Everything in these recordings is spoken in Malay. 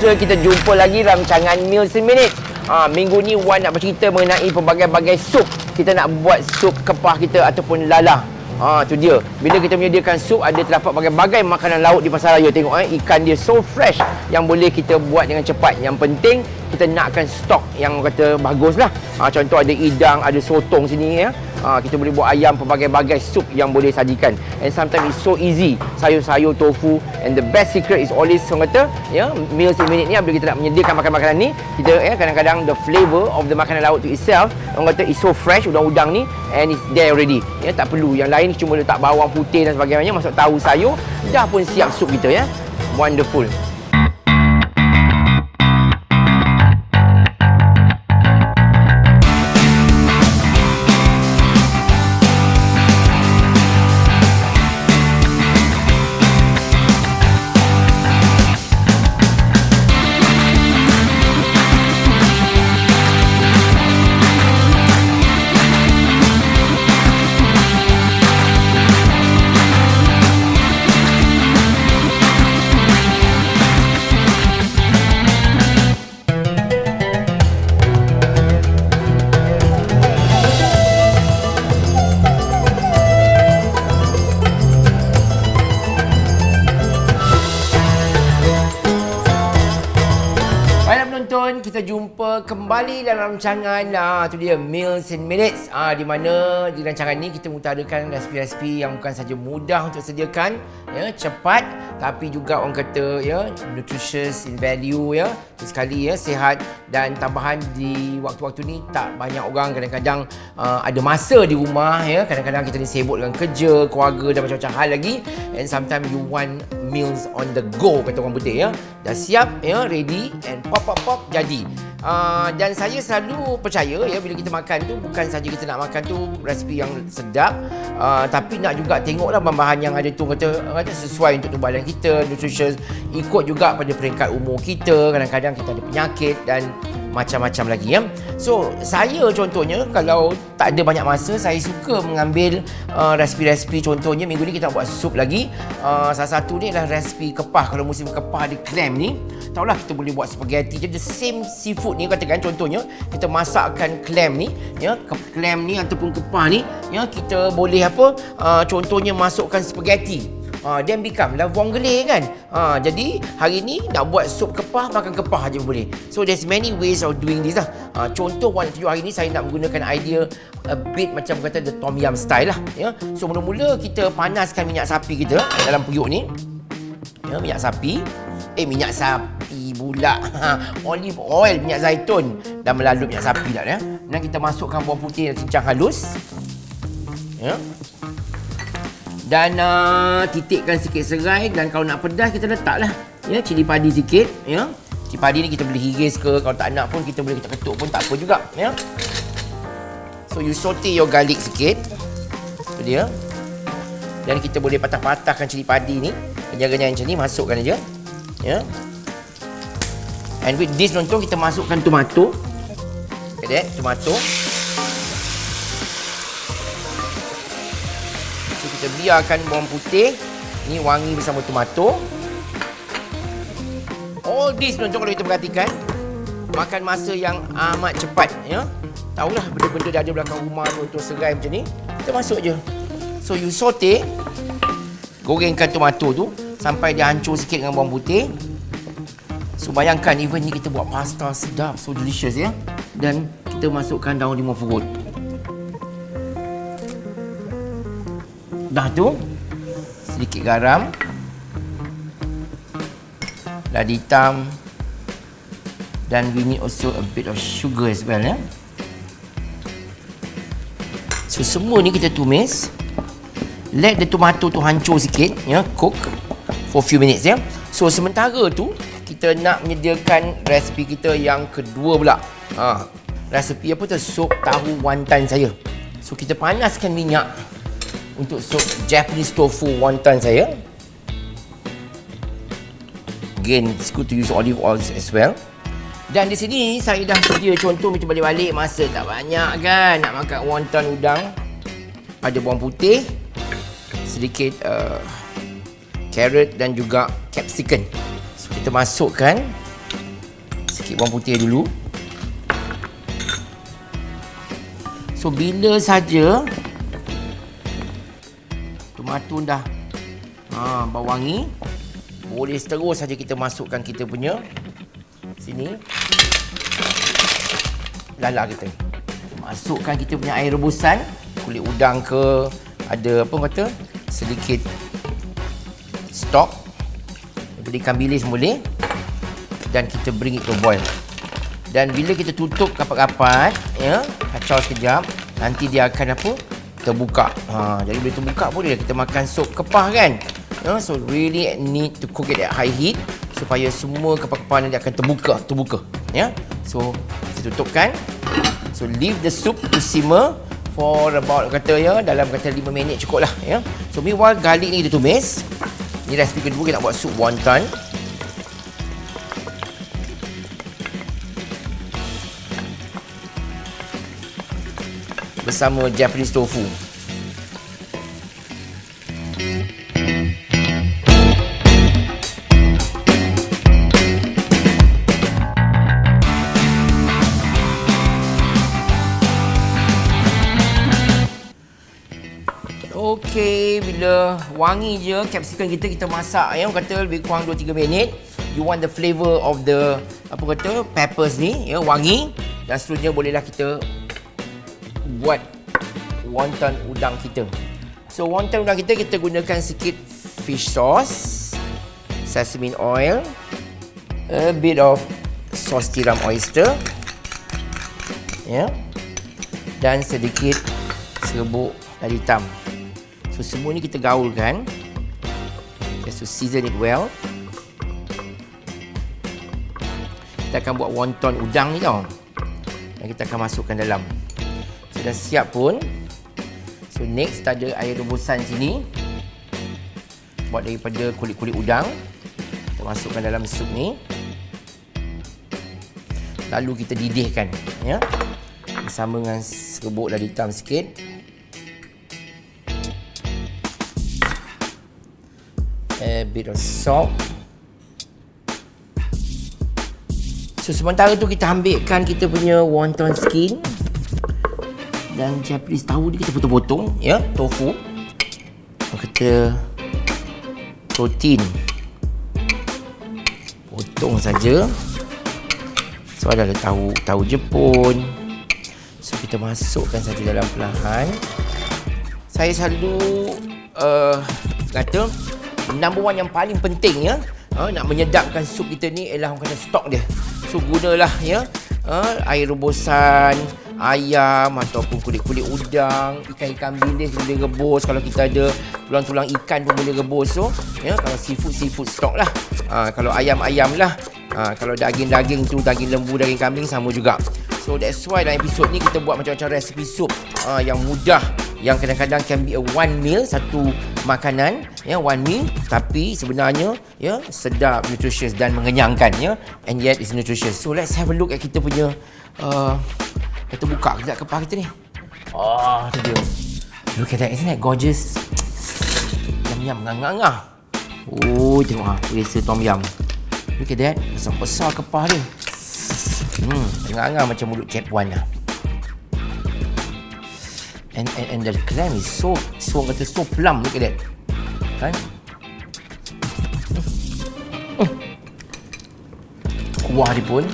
Betul, kita jumpa lagi rancangan Meals in Minutes. Minggu ni Wan nak bercerita mengenai pelbagai-bagai sup. Kita nak buat sup kepah kita ataupun lala. Tu dia. Bila kita menyediakan sup, ada terdapat berbagai makanan laut di pasar raya. Tengok ikan dia so fresh yang boleh kita buat dengan cepat. Yang penting kita nakkan stok yang kata bagus lah. Contoh ada idang, ada sotong sini ya. Kita boleh buat ayam, pelbagai-bagai sup yang boleh sajikan. And sometimes it's so easy. Sayur-sayur, tofu. And the best secret is always orang kata Meals in Minutes ni, bila kita nak menyediakan makanan-makanan ni, kita kadang-kadang the flavor of the makanan laut to itself, orang kata is so fresh, udang-udang ni, and it's there already. Tak perlu yang lain cuma letak bawang putih dan sebagainya, masuk tahu, sayur, dah pun siap sup kita ya. Wonderful. Kita jumpa kembali dalam rancangan tu dia Meals in Minutes, di mana di rancangan ni kita mengutarakan resipi-resipi yang bukan saja mudah untuk sediakan, cepat, tapi juga orang kata nutritious in value sekali sihat, dan tambahan di waktu-waktu ni tak banyak orang kadang-kadang ada masa di rumah kadang-kadang kita ni sibuk dengan kerja, keluarga dan macam-macam hal lagi, and sometimes you want meals on the go kata orang putih dah siap ready and pop jadi. Dan saya selalu percaya bila kita makan tu bukan saja kita nak makan tu resipi yang sedap, tapi nak juga tengoklah bahan-bahan yang ada tu kata sesuai untuk tubuh badan kita, nutritious, ikut juga pada peringkat umur kita, kadang-kadang kita ada penyakit dan macam-macam lagi So saya contohnya kalau tak ada banyak masa, saya suka mengambil resipi-resipi. Contohnya minggu ni kita buat sup lagi. Salah satu ni adalah resipi kepah. Kalau musim kepah ada clam ni, tahulah kita boleh buat spaghetti je, the same seafood ni katakan. Contohnya kita masakkan clam ni clam ni ataupun kepah ni kita boleh contohnya masukkan spaghetti. Then become lah wong gelih kan. Jadi hari ni nak buat sup kepah, makan kepah aja boleh. So there's many ways of doing this lah. Contoh one tujuh hari ni saya nak menggunakan idea a bit macam kata the tom yum style lah So mula-mula kita panaskan minyak sapi kita dalam periuk ni. Minyak sapi pula olive oil, minyak zaitun, dan melalut minyak sapi dah Dan kita masukkan bawang putih dan cincang halus dan titikkan sikit serai, dan kalau nak pedas kita letaklah cili padi sikit Cili padi ni kita boleh hiris ke, kalau tak nak pun kita boleh ketuk pun tak apa juga So you saute your garlic sikit tu dia, dan kita boleh patah-patahkan cili padi ni kenyal-kenyal macam ni, masukkan aja and with this nonton kita masukkan tomato tomato. Kita biarkan bawang putih ni wangi bersama tomato. All this kalau kita perhatikan makan masa yang amat cepat Tahulah benda-benda dah ada belakang rumah tu serai macam ni, kita masuk je. So you saute, gorengkan tomato tu sampai dia hancur sikit dengan bawang putih. So bayangkan even ni kita buat pasta sedap, so delicious Dan kita masukkan daun limau purut. Dah tu, sedikit garam, lada hitam, dan we need also a bit of sugar as well So semua ni kita tumis. Let the tomato tu hancur sikit cook for few minutes So sementara tu kita nak menyediakan resipi kita yang kedua pula. Resipi apa tu? Sup tahu wonton saya. So kita panaskan minyak untuk sup Japanese tofu wonton saya. Again, it's good to use olive oil as well. Dan di sini saya dah sedia contoh macam balik-balik masa tak banyak kan nak makan wonton udang. Ada bawang putih, sedikit carrot dan juga capsicum. So kita masukkan Sikit bawang putih dulu. So bila saja tomato dah berwangi, boleh terus saja kita masukkan kita punya sini lala kita. Masukkan kita punya air rebusan, kulit udang ke, ada apa kata, sedikit stok daripada ikan bilis boleh, dan kita bring it to boil. Dan bila kita tutup rapat-rapat, ya, kacau sekejap, nanti dia akan apa? Terbuka. Jadi bila terbuka boleh kita makan sup kepah kan? So really need to cook it at high heat supaya semua kepah-kepah nanti akan terbuka, ya. So kita tutupkan. So leave the soup to simmer for about dalam 5 minit cukup lah, ya. So meanwhile garlic ni kita tumis. Ni resipi kedua kita nak buat sup wonton. Bersama Japanese tofu. Okey, bila wangi je capsicum kita masak, ya, kata lebih kurang 2-3 minit. You want the flavour of the peppers ni, ya, wangi, dan seterusnya bolehlah kita buat wonton udang kita. So wonton udang kita gunakan sikit fish sauce, sesame oil, a bit of sauce tiram oyster, ya, dan sedikit serbuk lada hitam. So semua ni kita gaulkan just to season it well. Kita akan buat wonton udang ni tau, dan kita akan masukkan dalam. Dah siap pun. So next ada air rebusan sini, buat daripada kulit-kulit udang. Kita masukkan dalam sup ni, lalu kita didihkan, ya, bersama dengan serbuk lada hitam sikit. A bit of salt. So sementara tu kita ambilkan kita punya wonton skin dan Japanese tahu ni kita potong-potong, ya, tofu. Kita protein potong saja. So ada tahu Jepun. So kita masukkan saja dalam perlahan. Saya selalu kata number one yang paling penting, ya, nak menyedapkan sup kita ni ialah orang kata stok dia. So gunalah, ya, air rebusan ayam ataupun kulit-kulit udang, ikan-ikan bilis boleh rebus, kalau kita ada tulang-tulang ikan pun boleh rebus. So, ya, kalau seafood stok lah. Kalau ayam lah. Kalau daging tu, daging lembu, daging kambing sama juga. So that's why dalam episod ni kita buat macam-macam resipi sup yang mudah, yang kadang-kadang can be a one meal, satu makanan, ya, one meal, tapi sebenarnya, ya, sedap, nutritious dan mengenyangkan, ya, and yet it's nutritious. So let's have a look at kita punya kita buka kejap kepala kita ni. Tu dia. Look at that, isn't that gorgeous? Yum, ngah-ngah. Tengok rasa tom yum. Look at that, besar-besar kepala dia. Ngah-ngah macam mulut Chef Wan lah. And the clam is so plump. Look at that. Kan? Kuah dia pun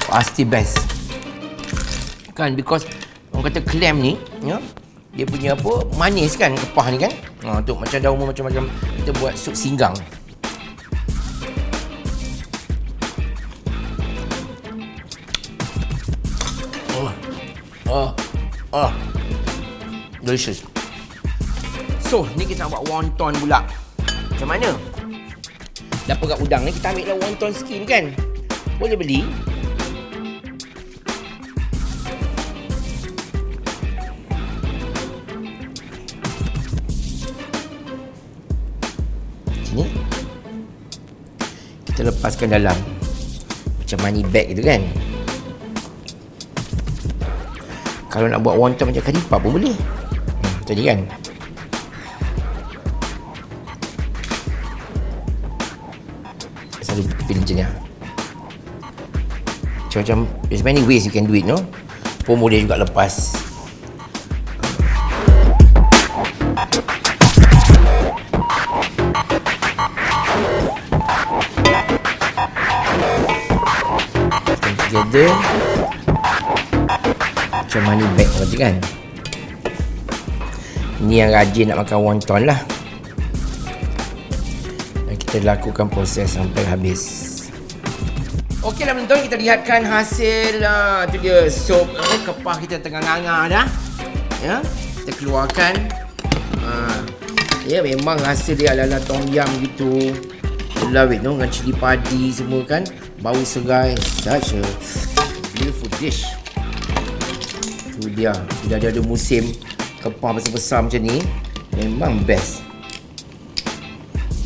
pasti best. Kan, because orang kata clam ni, ya, dia punya apa, manis kan, kepah ni kan. Tu macam daun macam-macam kita buat sup singgang. Delicious. So ni kita nak buat wonton pula. Macam mana? Dah perak udang ni, kita ambil lah wonton skin kan. Boleh beli. Sini. Kita lepaskan dalam macam money bag gitu kan. Kalau nak buat wonton macam karipap pun boleh. Macam ni kan. Selalu pilih macam ni. Macam there's many ways you can do it, no? Pun boleh juga lepas. Together macam money bag macam kan. Ni yang rajin nak makan wonton lah. Dan kita lakukan proses sampai habis. Okey lah penonton, kita lihatkan hasil tu dia sup kepah kita tengah nganga dah. Ya, kita keluarkan. Ya, memang hasil dia ala-ala tom yum gitu. I love it, no? Dengan cili padi semua kan. Bau serai. Such a beautiful dish. Tu dia. Bila ada musim kepah besar-besar macam ni, memang best.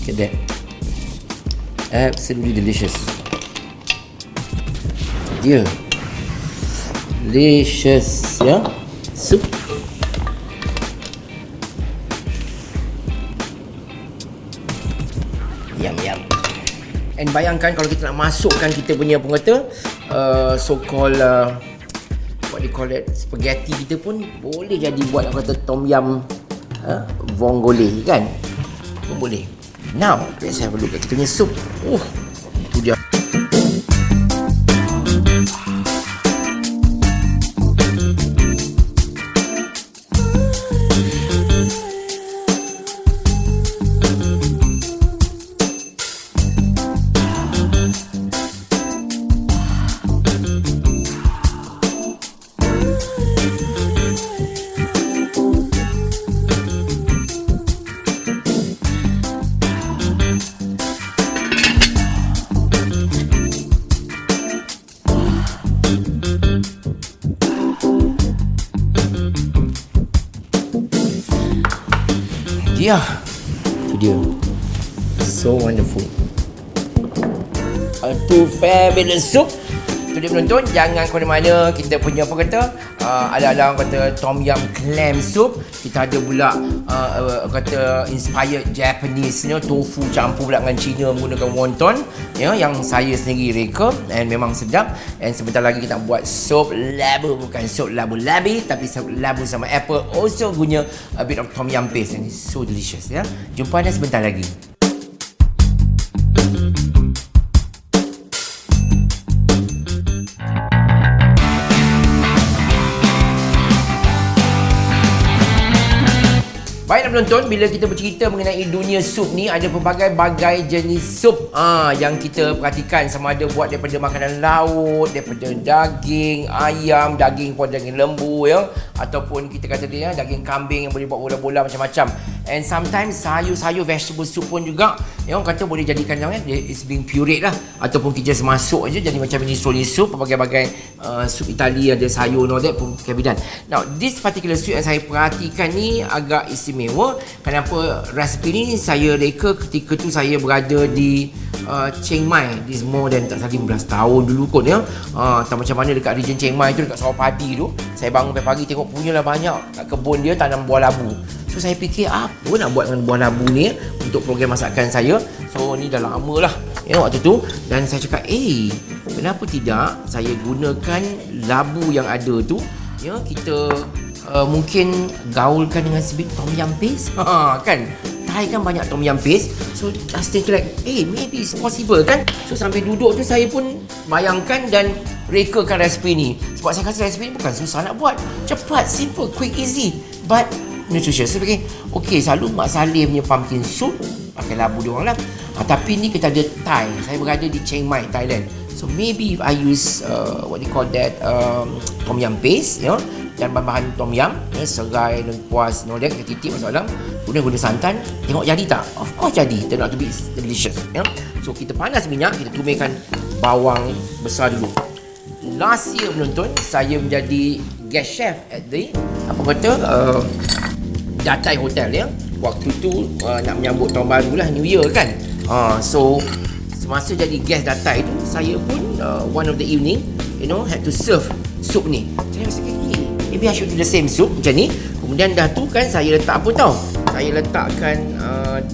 Look at that. Absolutely delicious. Dia delicious, ya. Soup. Yum. And bayangkan kalau kita nak masukkan kita punya apa kata so called what they call it, spaghetti kita pun boleh jadi buat apa kata tom yum vongole kan, pun boleh. Now let's have a look at kita punya soup. Tu dia. Itu dia. So wonderful. Itu fabulous soup. Itu dia penonton. Jangan ke mana-mana. Kita punya apa kata ala-ala kata tom yum clam soup. Kita ada pula kata inspired Japanese, tofu campur pula dengan Cina menggunakan wonton, yang saya sendiri reka and memang sedap. And sebentar lagi kita nak buat sup labu, bukan sup labu-labi tapi sup labu sama apple, also guna a bit of tom yum paste and it's so delicious, ya. Jumpa anda sebentar lagi. Baiklah penonton, bila kita bercerita mengenai dunia sup ni, ada pelbagai-bagai jenis sup yang kita perhatikan, sama ada buat daripada makanan laut, daripada daging ayam, daging pun daging lembu, ya, ataupun kita kata dia daging kambing yang boleh buat bola-bola macam-macam. And sometimes sayur-sayur vegetable soup pun juga, orang kata boleh jadikan it's being pureed lah, ataupun kita just masuk aja jadi macam minestrone soup, pelbagai-bagai sup Itali ada sayur and all that pun can be done. Now this particular soup yang saya perhatikan ni agak istimewa. Kenapa resipi ni saya reka ketika tu saya berada di Chiang Mai. This more than tak salah 15 tahun dulu kot, ya. Tak macam mana dekat region Chiang Mai tu, dekat sawah padi tu, saya bangun pagi tengok punyalah banyak kat kebun dia tanam buah labu. So saya fikir apa nak buat dengan buah labu ni untuk program masakan saya. So ni dah lama lah, ya, waktu tu. Dan saya cakap kenapa tidak saya gunakan labu yang ada tu, ya, kita mungkin gaulkan dengan sebit tom yum paste, kan. Thai kan banyak tom yum paste. So I was thinking like, maybe it's possible kan. So sambil duduk tu saya pun bayangkan dan rekakan resipi ni. Sebab saya rasa resipi ni bukan susah nak buat. Cepat, simple, quick, easy, but nutritious. So okay, selalu Mak Saleh punya pumpkin soup pakai labu diorang lah. Tapi ni kita ada Thai. Saya berada di Chiang Mai, Thailand. So maybe if I use what they call that tom yum paste, ya, dan bahan-bahan tom yum, serai, lengkuas, kita titik masuk dalam, kemudian guna santan, tengok jadi tak? Of course jadi. Turn out to be delicious, ya. So kita panas minyak, kita tumiskan bawang besar dulu. Last year penonton, saya menjadi guest chef at the Datai Hotel, ya. Waktu tu nak menyambut tahun baru lah, New Year kan. So semasa jadi guest Datai tu, saya pun one of the evening, had to serve soup ni. Saya rasa maybe I should do the same soup macam ni. Kemudian dah tu kan saya letak apa tau? Saya letakkan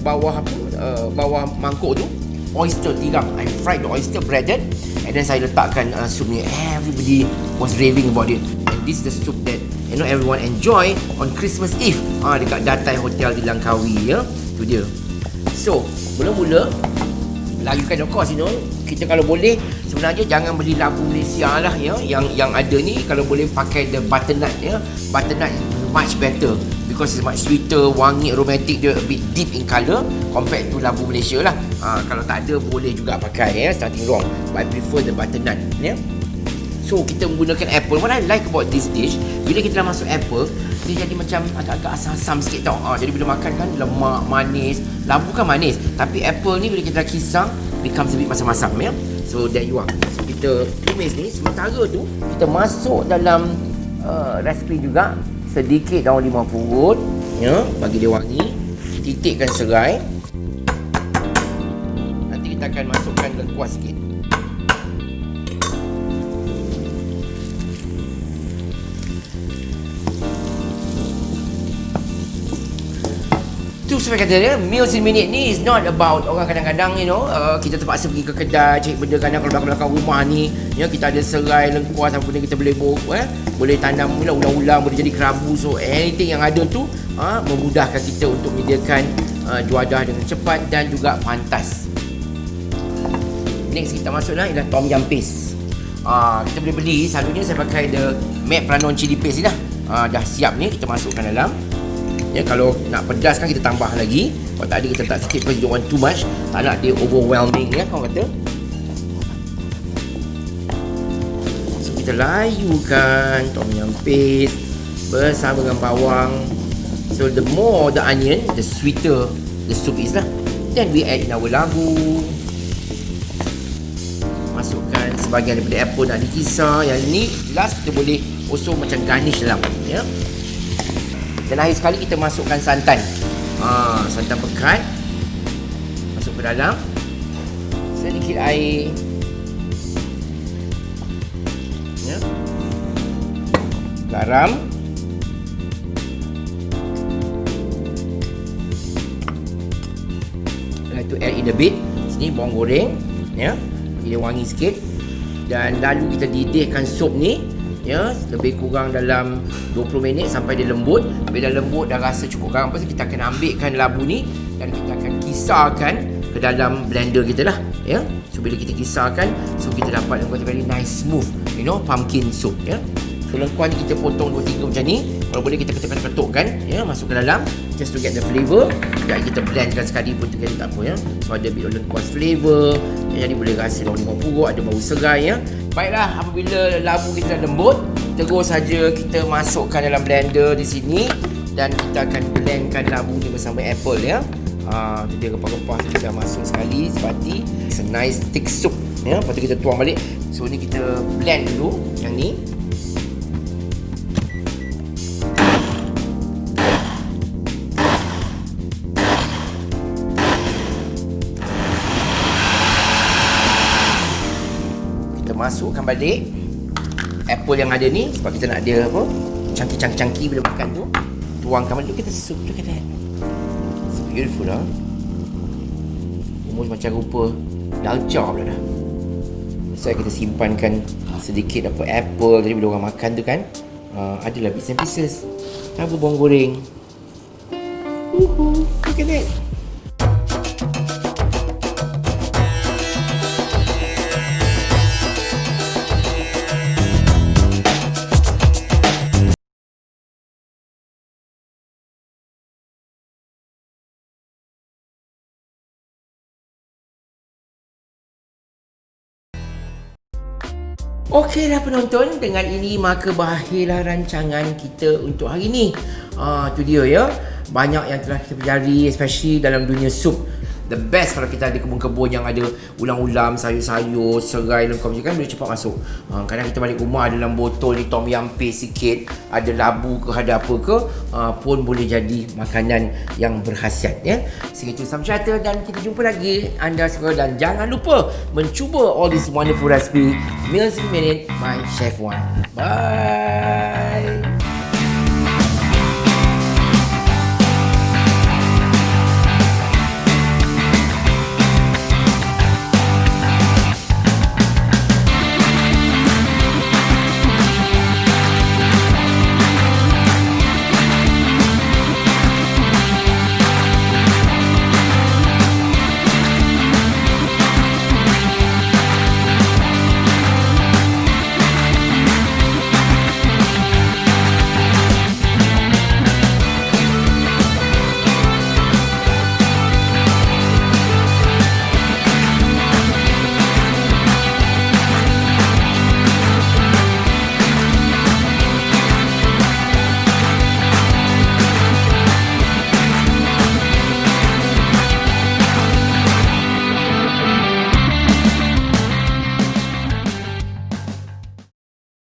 bawah mangkuk tu, oyster tiram. I fried the oyster breaded, and then saya letakkan soup ni. Everybody was raving about it. And this is the soup that everyone enjoy on Christmas Eve dekat Datai Hotel di Langkawi, ya. Tu dia. So, mula-mula lagukan, of course, kita kalau boleh sebenarnya jangan beli labu Malaysia lah, ya. Yang ada ni kalau boleh pakai the butternut, ya. Butternut is much better because it's much sweeter, wangi, aromatic, dia a bit deep in colour compared to labu Malaysia lah. Kalau tak ada boleh juga pakai, ya. Nothing wrong, but I prefer the butternut, ya. So kita menggunakan apple. What I like about this dish, bila kita dah masuk apple, dia jadi macam agak-agak asam-asam sikit tau. Jadi bila makan kan lemak, manis. Labu kan manis, tapi apple ni bila kita dah kisar becomes a bit masam-masam, ya. So there you are. So kita tumis ni. Sementara tu kita masuk dalam resipi juga sedikit daun limau purut, ya, bagi dia wangi. Titikkan serai. Nanti kita akan masukkan lengkuas sikit. Tu saya kata dia, Meals in Minute ni is not about orang kadang-kadang, kita terpaksa pergi ke kedai cari benda, kadang kalau belakang-belakang rumah ni, kita ada serai, lengkuas, apa benda kita boleh boleh tanam ulang-ulang, boleh jadi kerabu. So anything yang ada tu memudahkan kita untuk menyediakan juadah dengan cepat dan juga pantas. Next kita masuklah ialah tom yum paste. Kita boleh beli, selalunya saya pakai the Mac Pranon chili paste ni dah. Dah siap ni, kita masukkan dalam. Ya, kalau nak pedas kan kita tambah lagi. Kalau tak ada kita letak sikit because you don't want too much. Tak nak dia overwhelming, ya, kau kata. So kita layukan tom yum paste bersama dengan bawang. So the more the onion, the sweeter the soup is lah. Then we add in our labu. Masukkan sebahagian daripada apple nak dikisar. Yang ni last kita boleh also macam garnish dalam, ya. Dan akhir sekali kita masukkan santan. Santan pekat. Masuk ke dalam. Sedikit air. Ya. Garam. Lepas tu add in a bit. Sini bawang goreng. Ya. Dia wangi sikit. Dan lalu kita didihkan sup ni, ya, lebih kurang dalam 20 minit sampai dia lembut. Bila dah lembut, dah rasa cukup garam, lepas kita akan ambilkan labu ni dan kita akan kisarkan ke dalam blender kita lah, ya. So bila kita kisarkan, so kita dapat very nice smooth, pumpkin soup, ya. So lengkuas ni kita potong 2-3 macam ni. Kalau boleh kita ketuk-ketukkan, ya, masuk ke dalam just to get the flavour. Dan kita blendkan sekali pun jadi tak apa, ya. So ada bit of lengkuas flavour, ya, jadi boleh rasa daun limau purut, ada bau serai, ya. Baiklah, apabila labu kita dah lembut, terus saja kita masukkan dalam blender di sini dan kita akan blendkan labu ni bersama apple, ya. Tu dia rempah-rempah tu kita masuk sekali seperti it's a nice thick soup, ya. Lepas tu kita tuang balik. So ni kita blend dulu yang ni. Masukkan balik apple yang ada ni sebab kita nak dia chunky bila makan tu. Tuangkan balik. Kita soup look at that. It's beautiful lah. Almost macam rupa dalca pula dah. So kita simpankan sedikit apple tadi bila orang makan tu kan. Adalah bits and pieces. Tambah bawang goreng. Look at that. Okeylah penonton, dengan ini maka berakhirlah rancangan kita untuk hari ni. Tu dia, ya. Banyak yang telah kita pelajari, especially dalam dunia sup. The best kalau kita ada kebun-kebun yang ada ulam-ulam, sayur-sayur, serai, lengkap je kan, boleh cepat masuk. Kadang kita balik rumah ada dalam botol ni tom yum paste sikit, ada labu ke, ada apa ke, pun boleh jadi makanan yang berkhasiat, ya. Segitu sampai dan kita jumpa lagi anda semua, dan jangan lupa mencuba all this wonderful recipe Meals in Minute by Chef Wan. Bye.